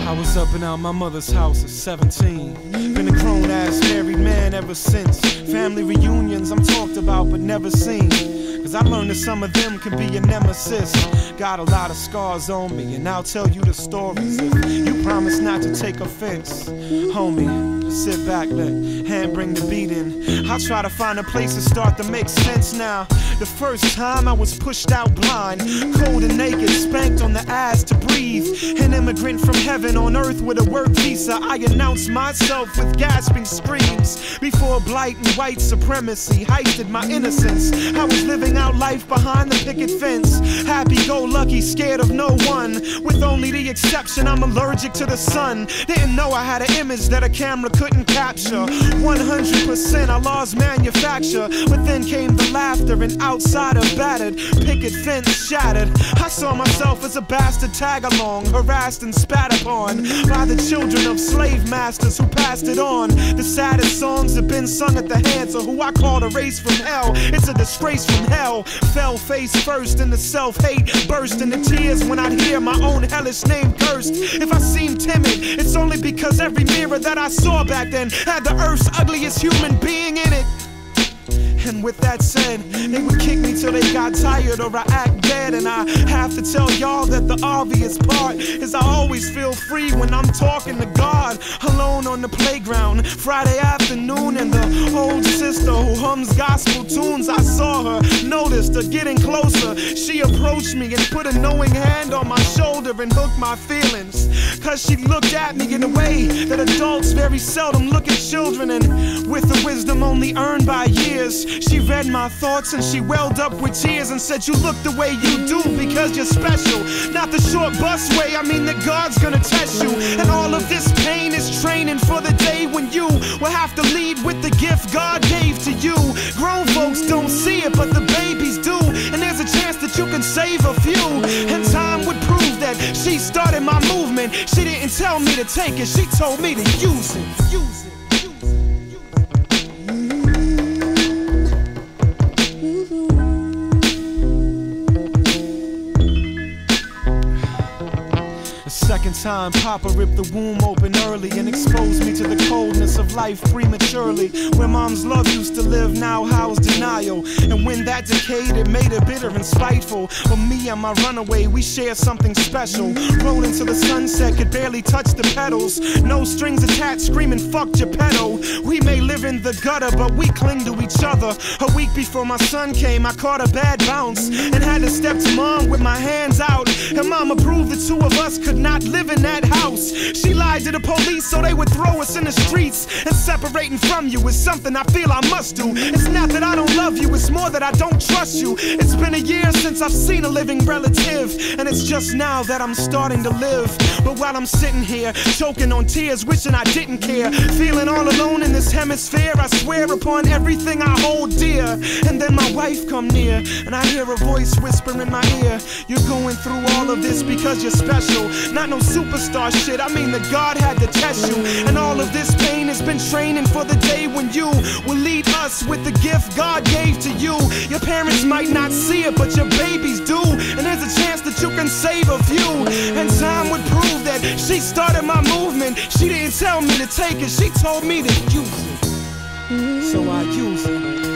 I was up and out my mother's house at 17. Been a grown-ass married man ever since. Family reunions I'm talked about but never seen. Cause I learned that some of them can be a nemesis. Got a lot of scars on me, and I'll tell you the stories if you promise not to take offense. Homie, just sit back, let hand bring the beat in. I'll try to find a place to start to make sense now. The first time I was pushed out blind, cold and naked, spanked on the ass to breathe. An immigrant from heaven on earth with a work visa. I announced myself with gasping screams. Before blight and white supremacy heisted my innocence, I was living out life behind the picket fence. Happy-go-lucky, scared of no one, with only the exception I'm allergic to the sun. Didn't know I had an image that a camera couldn't capture. 100% I lost manufacture, but then came the laughter and outsider battered, picket fence shattered. I saw myself as a bastard tag-along, harassed and spat upon by the children of slave masters who passed it on. The saddest songs have been sung at the hands of who I call a race from hell. It's a disgrace from hell. Fell face first in the self-hate, burst into tears when I'd hear my own hellish name cursed. If I seem timid, it's only because every mirror that I saw back then had the earth's ugliest human being in it. And with that said, they would kick me till they got tired or I act dead. And I have to tell y'all that the obvious part is I always feel free when I'm talking to God. Alone on the playground, Friday afternoon, and the old sister who hums gospel tunes. I saw her, noticed her getting closer. She approached me and put a knowing hand on my shoulder and hooked my feelings. Cause she looked at me in a way that adults very seldom look at children. And with the wisdom only earned by years, she read my thoughts and she welled up with tears and said, you look the way you do because you're special. Not the short bus way, I mean that God's gonna test you. And all of this pain is training for the day when you will have to lead with the gift God gave to you. Grown folks don't see it, but the babies do. And there's a chance that you can save a few. And time would prove that she started my movement. She didn't tell me to take it, she told me to use it. Use it. Second time, Papa ripped the womb open early and exposed me to the coldness of life prematurely. Where mom's love used to live, now housed denial. And when that decayed, it made her bitter and spiteful. But me and my runaway, we share something special. Rolling to the sunset, could barely touch the pedals. No strings attached, screaming, fuck Geppetto. We may live in the gutter, but we cling to each other. A week before my son came, I caught a bad bounce and had to step to mom with my hands out. And mama proved the two of us could not live in that house. She lied to the police so they would throw us in the streets. And separating from you is something I feel I must do. It's not that I don't love you, it's more that I don't trust you. It's been a year since I've seen a living relative, and it's just now that I'm starting to live. But while I'm sitting here, choking on tears, wishing I didn't care, feeling all alone in this hemisphere, I swear upon everything I hold dear. And then my wife come near, and I hear a voice whisper in my ear, you're going through all of this because you're special. Not no superstar shit, I mean that God had to test you. And all of this pain has been training for the day when you will lead us with the gift God gave to you. Your parents might not see it, but your babies do. And there's a chance that you can save a few. And time would prove that she started my movement. She didn't tell me to take it, she told me to use it. So I use it.